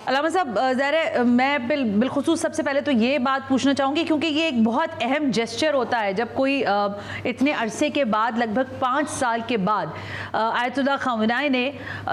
علامہ صاحب ظاہر ہے میں بالخصوص سب سے پہلے تو یہ بات پوچھنا چاہوں گی کیونکہ یہ ایک بہت اہم جیسچر ہوتا ہے جب کوئی اتنے عرصے کے بعد لگ بھگ 5 سال کے بعد آیت اللہ خامنہئی نے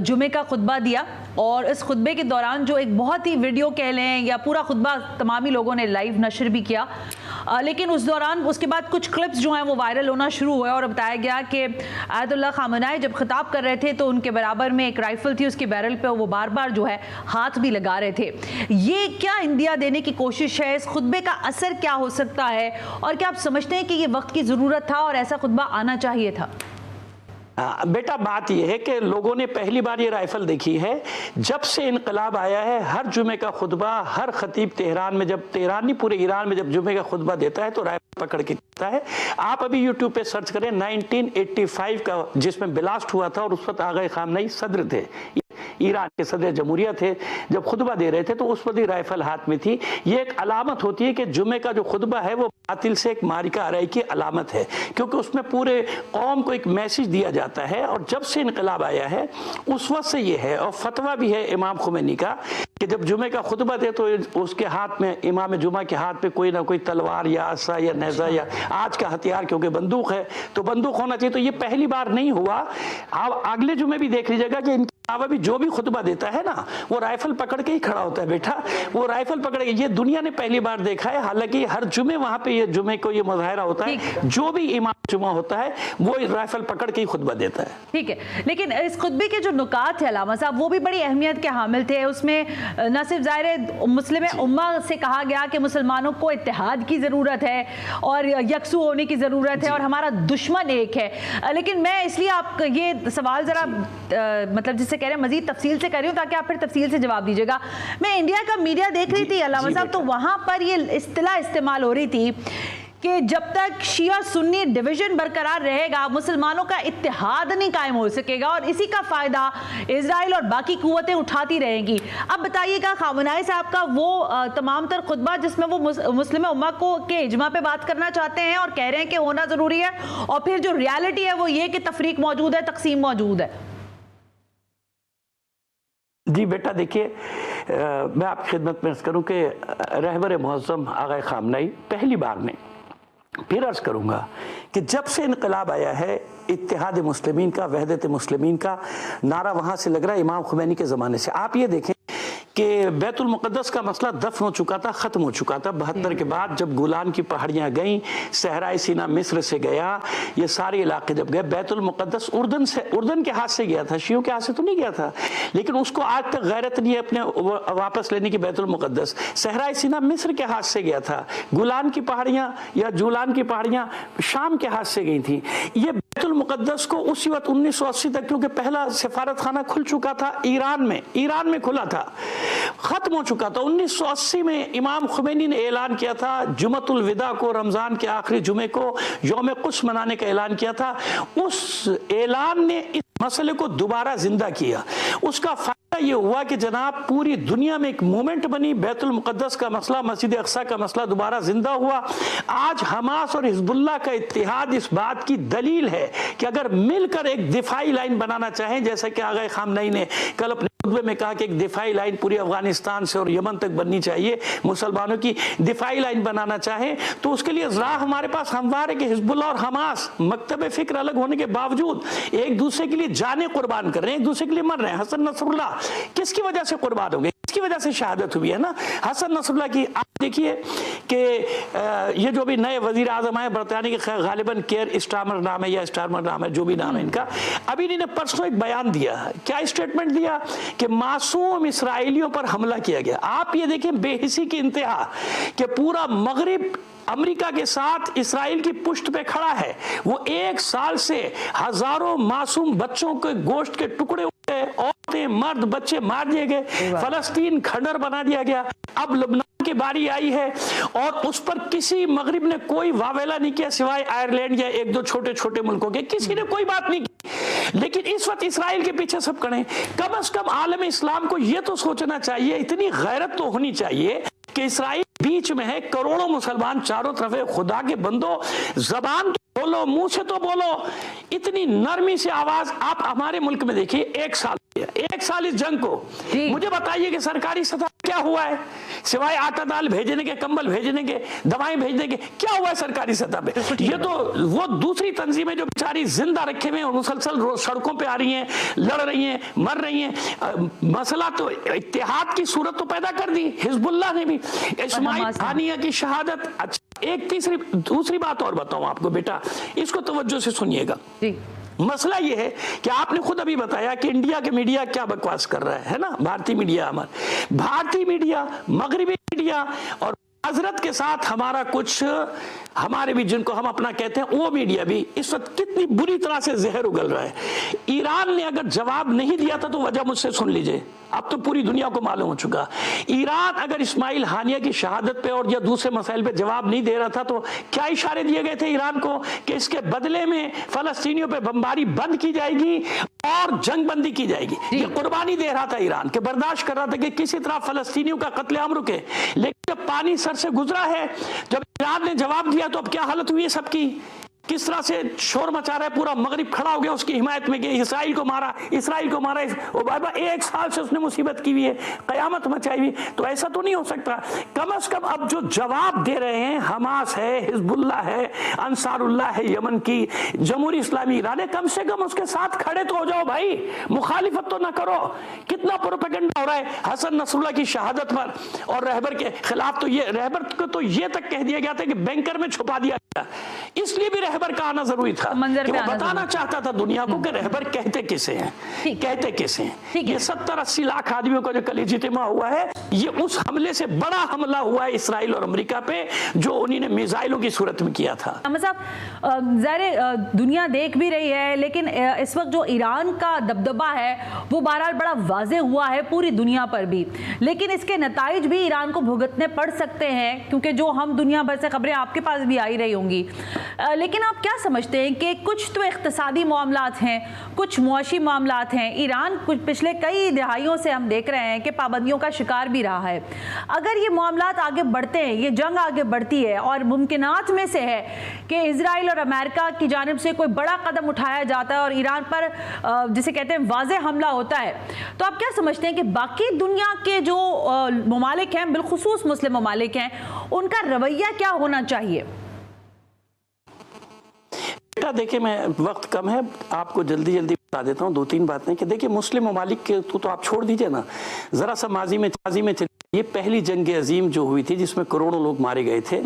جمعے کا خطبہ دیا، اور اس خطبے کے دوران جو ایک بہت ہی ویڈیو کہہ لیں یا پورا خطبہ تمامی لوگوں نے لائیو نشر بھی کیا، لیکن اس دوران اس کے بعد کچھ کلپس جو ہیں وہ وائرل ہونا شروع ہوئے اور بتایا گیا کہ آیت اللہ خامنہئی جب خطاب کر رہے تھے تو ان کے برابر میں ایک رائفل تھی، اس کے بیرل پہ وہ بار بار جو ہے ہاتھ بھی لگا رہے تھے۔ یہ کیا اندیا دینے کی کوشش ہے؟ اس خطبے کا اثر کیا ہو سکتا ہے، اور کیا آپ سمجھتے ہیں کہ یہ وقت کی ضرورت تھا اور ایسا خطبہ آنا چاہیے تھا؟ بیٹا بات یہ ہے کہ لوگوں نے پہلی بار یہ رائفل دیکھی ہے جب سے انقلاب آیا ہے۔ ہر جمعے کا خطبہ ہر خطیب تہران میں، جب تہران نہیں پورے ایران میں جب جمعے کا خطبہ دیتا ہے تو رائفل پکڑ کے دیتا ہے۔ آپ ابھی یوٹیوب پہ سرچ کریں 1985 کا جس میں بلاسٹ ہوا تھا، اور اس وقت آغا خامنہئی صدر تھے، ایران کے صدر جمہوریہ تھے، جب خطبہ دے رہے تھے تو اس وقت رائفل ہاتھ میں تھی۔ یہ ایک علامت ہوتی ہے کہ جمعے کا جو خطبہ ہے وہ باطل سے ایک معرکہ آرائی کی علامت ہے، کیونکہ اس میں پورے قوم کو ایک میسج دیا جاتا ہے۔ اور جب سے انقلاب آیا ہے اس وقت سے یہ ہے، اور فتویٰ بھی ہے امام خمینی کا کہ جب جمعے کا خطبہ دے تو اس کے ہاتھ میں، امام جمعہ کے ہاتھ پہ کوئی نہ کوئی تلوار یا عصا یا نیزہ یا آج کا ہتھیار، کیونکہ بندوق ہے تو بندوق ہونا چاہیے۔ تو یہ پہلی بار نہیں ہوا۔ آپ اگلے جمعے بھی دیکھ لیجیے گا کہ ان کے علاوہ بھی جو بھی خطبہ دیتا ہے نا وہ رائفل پکڑ کے ہی کھڑا ہوتا ہے۔ بیٹا وہ رائفل پکڑ کے، یہ دنیا نے پہلی بار دیکھا ہے۔ حالانکہ ہر جمعے وہاں پہ یہ جمعے کو یہ مظاہرہ ہوتا ہے، جو بھی امام جمعہ ہوتا ہے وہ رائفل پکڑ کے ہی خطبہ دیتا ہے۔ ٹھیک ہے، لیکن اس خطبے کے جو نکات ہیں علامہ صاحب وہ بھی بڑی اہمیت کے حامل تھے۔ اس میں نہ صرف ظاہر مسلم امہ سے کہا گیا کہ مسلمانوں کو اتحاد کی ضرورت ہے اور یکسو ہونے کی ضرورت ہے اور ہمارا دشمن ایک ہے، لیکن میں اس لیے آپ یہ سوال ذرا مطلب جس سے کہہ رہے ہیں مزید تفصیل سے کر رہی ہوں تاکہ آپ پھر تفصیل سے جواب دیجیے گا۔ میں انڈیا کا میڈیا دیکھ رہی تھی علامہ صاحب، تو وہاں پر یہ اصطلاح استعمال ہو رہی تھی کہ جب تک شیعہ سنی ڈویژن برقرار رہے گا مسلمانوں کا اتحاد نہیں قائم ہو سکے گا، اور اسی کا فائدہ اسرائیل اور باقی قوتیں اٹھاتی رہیں گی۔ اب بتائیے گا خامنہئی صاحب کا وہ تمام تر خطبہ جس میں وہ مسلم امہ کو کے اجماع پہ بات کرنا چاہتے ہیں اور کہہ رہے ہیں کہ ہونا ضروری ہے، اور پھر جو ریالٹی ہے وہ یہ کہ تفریق موجود ہے، تقسیم موجود ہے۔ جی بیٹا دیکھیے، میں آپ کی خدمت میں عرض کروں کہ رہبر معظم آغا خامنہئی پہلی بار نے، پھر عرض کروں گا کہ جب سے انقلاب آیا ہے اتحاد مسلمین کا، وحدت مسلمین کا نعرہ وہاں سے لگ رہا ہے امام خمینی کے زمانے سے۔ آپ یہ دیکھیں کہ بیت المقدس کا مسئلہ دفن ہو چکا تھا، ختم ہو چکا تھا 72 کے بعد، جب گولان کی پہاڑیاں گئیں، صحرائے سینا مصر سے گیا، یہ سارے علاقے جب گئے، بیت المقدس اردن کے ہاتھ سے گیا تھا، شیعوں کے ہاتھ سے تو نہیں گیا تھا، لیکن اس کو آج تک غیرت نہیں ہے اپنے واپس لینے کی۔ بیت المقدس صحرائے سینا مصر کے ہاتھ سے گیا تھا، گولان کی پہاڑیاں یا جولان کی پہاڑیاں شام کے ہاتھ سے گئی تھیں۔ یہ بیت المقدس کو اسی وقت 1980 تک، کیونکہ پہلا سفارت خانہ کھل چکا تھا ایران میں کھلا تھا، ختم ہو چکا تھا۔ 1980 میں امام خمینی نے اعلان کیا تھا، جمعۃ الوداع کو، رمضان کے آخری جمعے کو یوم قدس منانے کا اعلان کیا تھا۔ اس اعلان نے اس مسئلے کو دوبارہ زندہ کیا۔ اس کا فائدہ یہ ہوا کہ جناب پوری دنیا میں ایک مومنٹ بنی، بیت المقدس کا مسئلہ، مسجد اقصیٰ کا مسئلہ دوبارہ زندہ ہوا۔ آج حماس اور حزب اللہ کا اتحاد اس بات کی دلیل ہے کہ اگر مل کر ایک دفاعی لائن بنانا چاہیں، جیسا کہ آغا خامنہئی نے کل اپنے خطبے میں کہا کہ ایک دفاعی لائن پوری افغانستان سے اور یمن تک بننی چاہیے، مسلمانوں کی دفاعی لائن بنانا چاہیں تو اس کے لیے ذرا ہمارے پاس ہموار ہے کہ حزب اللہ اور حماس مکتب فکر الگ ہونے کے باوجود ایک دوسرے کے لیے جانیں قربان کر رہے ہیں، ایک دوسرے کے لیے مر رہے ہیں۔ حسن نصر اللہ کس کی وجہ سے قربان ہو گئے؟ کس کی وجہ سے شہادت ہوئی ہے نا؟ حسن نصر اللہ کی۔ آپ دیکھیے کہ یہ جو بھی نئے وزیر اعظم آئے برطانیہ کے، غالباً کیئر اسٹارمر نام ہے یا اسٹارمر نام ہے، جو بھی نام ہے ان کا، ابھی انہوں نے پرسوں ایک بیان دیا۔ کیا اسٹیٹمنٹ دیا؟ کہ معصوم اسرائیلیوں پر حملہ کیا گیا۔ آپ یہ دیکھیں بے حسی کی انتہا کہ پورا مغرب امریکہ کے ساتھ اسرائیل کی پشت پہ کھڑا ہے، وہ 1 سال سے ہزاروں معصوم بچوں کے گوشت کے ٹکڑے ہوئے، عورتیں مرد بچے مار دیے گئے، فلسطین کھنڈر بنا دیا گیا۔ اب لبنان کی باری آئی ہے اور اس پر کسی مغرب نے کوئی واویلا نہیں کیا سوائے آئرلینڈ یا 1-2 چھوٹے ملکوں کے، کسی نے کوئی بات نہیں کی۔ لیکن اس وقت اسرائیل کے پیچھے سب کھڑے ہیں۔ کم از کم عالم اسلام کو یہ تو سوچنا چاہیے، اتنی غیرت تو ہونی چاہیے کہ اسرائیل بیچ میں ہے، کروڑوں مسلمان چاروں طرف ہے، خدا کے بندو زبان बोलो, मुंह से तो बोलो। इतनी नरमी से आवाज आप हमारे मुल्क में देखिए, एक साल इस जंग को, मुझे बताइए कि सरकारी सतह क्या हुआ है, सिवाय आटा दाल भेजने के, कंबल भेजने के, दवाएं भेजने के, क्या हुआ है सरकारी सतह पे? ये तो वो दूसरी तंजीमें जो बेचारी जिंदा रखे हुए हैं, मुसलसल सड़कों पे आ रही हैं, लड़ रही हैं, मर रही हैं। मसला तो इत्तेहाद की सूरत तो पैदा कर दी हिजबुल्लाह ने भी। इस्माइल हानिया की शहादत। अच्छा, एक दूसरी बात और बताऊं आपको बेटा, इसको तवज्जो से सुनिएगा। मसला ये है कि आपने खुद अभी बताया कि इंडिया के मीडिया क्या बकवास कर रहा है ना, भारतीय मीडिया, भारतीय मीडिया, मगरबी मीडिया और हजरत के साथ हमारा कुछ, हमारे भी जिनको हम अपना कहते हैं वो मीडिया भी इस वक्त कितनी बुरी तरह से जहर उगल रहा है। ईरान ने अगर जवाब नहीं दिया था तो वजह मुझसे सुन लीजिए, अब तो पूरी दुनिया को मालूम हो चुका। ईरान अगर इस्माइल हानिया की शहादत पे और या दूसरे मसाइल पे जवाब नहीं दे रहा था तो क्या इशारे दिए गए थे ईरान को कि इसके बदले में फलस्तीनियों पे बमबारी बंद की जाएगी और जंगबंदी की जाएगी। ये कुर्बानी दे रहा था ईरान, के बर्दाश्त कर रहा था कि किसी तरह फलस्तीनियों का कत्लेआम रुके। लेकिन जब पानी सर से गुजरा है, जब ईरान ने जवाब दिया तो अब क्या हालत हुई है सबकी, किस तरह से शोर मचा रहा है, पूरा मगरिब खड़ा हो गया उसकी हिमायत में कि इसराइल को मारा। ओ बाबा, एक साल से उसने मुसीबत की हुई है, कयामत मचाई हुई। तो ऐसा तो नहीं हो सकता। कम से कम अब जो जवाब दे रहे हैं, हमास है, हिजबुल्लाह है, अंसारुल्लाह है यमन की, जमहूरी इस्लामी ईरान है, कम से कम उसके साथ खड़े तो हो जाओ भाई, मुखालिफत तो ना करो। कितना प्रोपेगेंडा हो रहा है हसन नसरुल्लाह की शहादत पर और रहबर के खिलाफ। तो ये रहबर को तो ये तक कह दिया गया था कि बैंकर में छुपा दिया गया, इसलिए भी रहबर का आना जरूरी था कि वो बताना चाहता था दुनिया को कि रहबर कहते किसे हैं, कहते किसे हैं। ये 70-80 लाख आदमियों का जो कल इज्तिमा हुआ है, ये उस हमले से बड़ा हमला हुआ है इसराइल और अमेरिका पे जो उन्हीं ने मिसाइलों की सूरत में किया था। अहमद साहब, ज़ाहिर दुनिया देख भी रही है, लेकिन इस वक्त जो ईरान का दबदबा है वो बहरहाल बड़ा वाज़ेह हुआ है पूरी दुनिया पर भी, लेकिन इसके नताइज भी ईरान को भुगतने पड़ सकते हैं, क्योंकि जो हम दुनिया भर से खबरें आपके पास भी आई रही होंगी। लेकिन आप क्या समझते हैं कि कुछ तो इक़्तिसादी मामलात हैं, कुछ मुआशी मामलात हैं। ईरान कुछ पिछले कई दहाइयों से हम देख रहे हैं कि पाबंदियों का शिकार भी रहा है। अगर ये मामलात आगे बढ़ते हैं, ये जंग आगे बढ़ती है और मुमकिनात में से है कि इजराइल और अमेरिका की जानिब से कोई बड़ा कदम उठाया जाता है और ईरान पर जिसे कहते हैं वाज़ेह हमला होता है, तो आप क्या समझते हैं कि बाकी दुनिया के जो ममालिक हैं, बिलखुसूस मुस्लिम ममालिक हैं, उनका रवैया क्या होना चाहिए? बेटा देखिए, मैं वक्त कम है, आपको जल्दी बता देता हूँ 2-3 बातें कि देखिए मुस्लिम ममालिक के तो आप छोड़ दीजिए ना, जरा सा माजी में ये पहली जंग अजीम जो हुई थी जिसमें करोड़ों लोग मारे गए थे,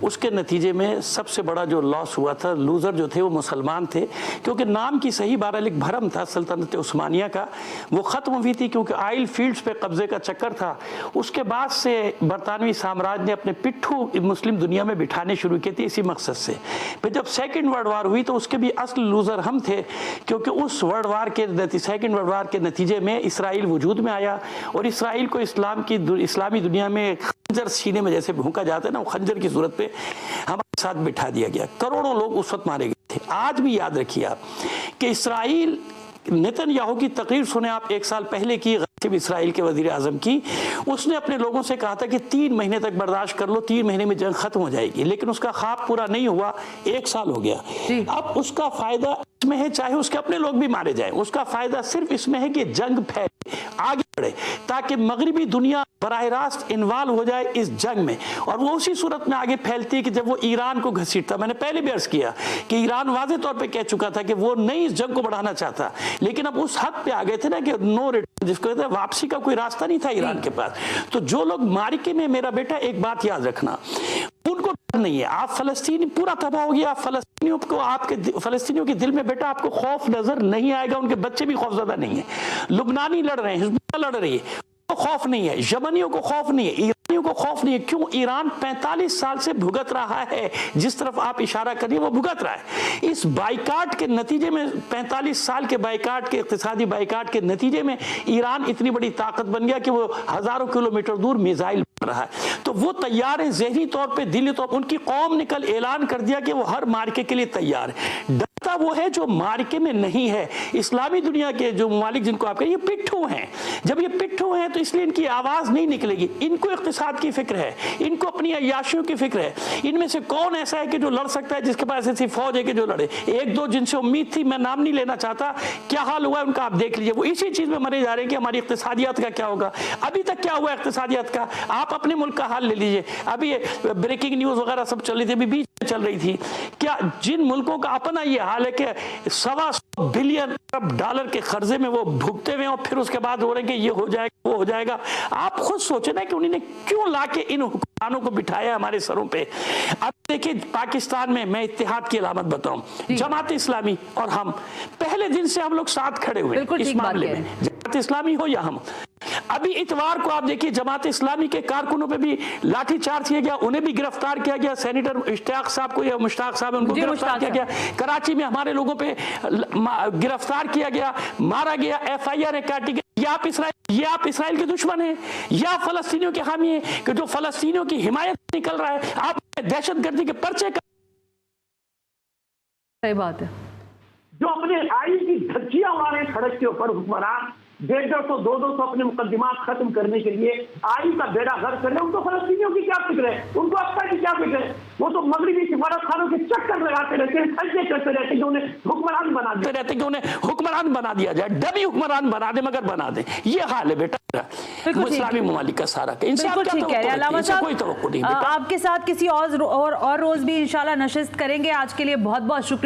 उसके नतीजे में सबसे बड़ा जो लॉस हुआ था, लूजर जो थे वो मुसलमान थे, क्योंकि नाम की सही बारालिक भरम था सल्तनत उस्मानिया का, वो ख़त्म हुई थी क्योंकि आयल फील्ड्स पे कब्जे का चक्कर था। उसके बाद से बरतानवी साम्राज्य ने अपने पिट्ठू मुस्लिम दुनिया में बिठाने शुरू किए थे इसी मकसद से। फिर जब सेकेंड वर्ल्ड वार हुई तो उसके भी असल लूजर हम थे, क्योंकि उस सेकेंड वर्ल्ड वार के नतीजे में इसराइल वजूद में आया और इसराइल को इस्लामी दुनिया में खंजर सीने में जैसे भूंका जाता है ना, वो खंजर की सूरत पे हमारे साथ बिठा दिया गया। करोड़ों लोग उस वक्त मारे गए थे। आज भी याद रखिए आप कि इसराइल, नेतन्याहू की तकरीर सुने आप 1 साल पहले की, इसराइल के वजीर आजम की, उसने अपने लोगों से कहा था कि 3 महीने तक बर्दाश्त कर लो, 3 महीने में जंग खत्म हो जाएगी, लेकिन उसका ख्वाब पूरा नहीं हुआ, 1 साल हो गया। अब उसका फायदा इसमें है, चाहे उसके अपने लोग भी मारे जाएं, उसका फायदा सिर्फ इसमें है कि जंग फैले, आगे बढ़े, ताकि मगरबी दुनिया बराह रास्त इन्वॉल्व हो जाए इस जंग में। और वो उसी सूरत में आगे फैलती है कि जब वो ईरान को घसीटता, मैंने पहले भी अर्ज किया कि ईरान वाज़ेह तौर पे कह चुका था कि वो नहीं इस जंग को बढ़ाना चाहता, लेकिन अब उस हद पे आ गए थे ना कि नो रिटर्न, जिसको कहते हैं वापसी का कोई रास्ता नहीं था ईरान के पास। तो जो लोग मारिके में, मेरा बेटा एक बात याद रखना, उनको डर नहीं है। आप फलस्तीनी पूरा तबाह हो गया, फलस्तीनियों को, आपके फलस्तीनियों के दिल में बेटा आपको खौफ नजर नहीं आएगा, उनके बच्चे भी खौफजदा नहीं है। लुबनानी लड़ रहे हैं, हिजबुल्लाह लड़ रही है, तो खौफ नहीं है, यमनियों को खौफ नहीं है, ईरानियों को खौफ नहीं है। क्यों? ईरान 45 साल से भुगत रहा है, जिस तरफ आप इशारा करिए वो भुगत रहा है। इस बाइकाट के नतीजे में, 45 साल के बाइकाट के, इक्तिसादी बाइकाट के नतीजे में ईरान इतनी बड़ी ताकत बन गया कि वो हजारों किलोमीटर दूर मिसाइल बन रहा है। तो वो तैयार है ज़हनी तौर पे, दिली तौर पर। उनकी कौम ने कल ऐलान कर दिया कि वो हर मार्के के लिए तैयार है। डरता वो है जो मार्के में नहीं है। इस्लामी दुनिया के जो ममालिक जिनको आप कहें ये पिट्ठू हैं, जब ये पिट्ठू हैं तो इसलिए इनकी आवाज नहीं निकलेगी। इनको इक्तिसाद की फिक्र है, इनको अपनी अय्याशियों की फिक्र है। इनमें से कौन ऐसा है कि जो लड़ सकता है, जिसके पास ऐसी फौज है कि जो लड़े? एक दो जिनसे उम्मीद थी, मैं नाम नहीं लेना चाहता, क्या हाल हुआ है उनका आप देख लीजिए। वो इसी चीज में मरे जा रहे हैं कि हमारी इक्तिसादियत का क्या होगा। अभी तक क्या हुआ इक्तिसादियत का? आप अपने मुल्क का हाल ले लीजिए। अभी ब्रेकिंग न्यूज वगैरह सब चल रही थी, अभी बीच में चल रही थी। क्या जिन मुल्कों का अपना ये हाल है कि $125 बिलियन डॉलर के कर्जे में वो भुगते हुए और फिर उसके बाद हो रहे हैं कि ये हो जाएगा वो हो जाएगा। आप खुद सोचे ना कि उन्होंने क्यों लाके इन हुक्मरानों को बिठाया हमारे सरों पे। अब देखिए पाकिस्तान में मैं इत्तेहाद की अलामत बताऊं, जमात इस्लामी और हम पहले दिन से हम लोग साथ खड़े हुए इस मामले में, जमात इस्लामी हो या हम। अभी इतवार को आप देखिए जमात इस्लामी के कारकुनों पे भी लाठीचार्ज किया गया, उन्हें भी गिरफ्तार किया गया। सेनेटर इश्तियाक साहब को या मुश्ताक साहब उनको गिरफ्तार किया गया। कराची में हमारे लोगों पे गिरफ्तार किया गया, मारा गया, FIR काटी गई। ये आप इसराइल के दुश्मन हैं या फलस्तीनियों के हामी हैं कि जो फलस्तीनियों की हिमायत निकल रहा है। आप दहशतगर्दी के पर्चे का, सही बात है, जो अपने आइन की धज्जियां मारे सड़क के ऊपर हुक्मरान 150-200 200 अपने मुकदमात खत्म करने के लिए आइन का बेड़ा गर्क कर रहे हैं। उनको फलस्तीनियों की क्या फिक्र है, उनको अक्सर की क्या फिक्र है? वो तो मगरबी सिफारत खानों के चक्कर लगाते रहते हैं, सज्जे करते रहते हैं कि उन्हें हुक्मरान बना दिया रहते कि उन्हें हुक्मरान बना दिया जाए, डमी हुक्मरान बना दे मगर बना दे। ये हाल है बेटा इस्लामी ममालिक का सारा का। इनसे आप क्या कोई तवक्कुल नहीं। आपके साथ किसी और रोज भी इंशाल्लाह नशिस्त करेंगे। आज के लिए बहुत बहुत शुक्रिया।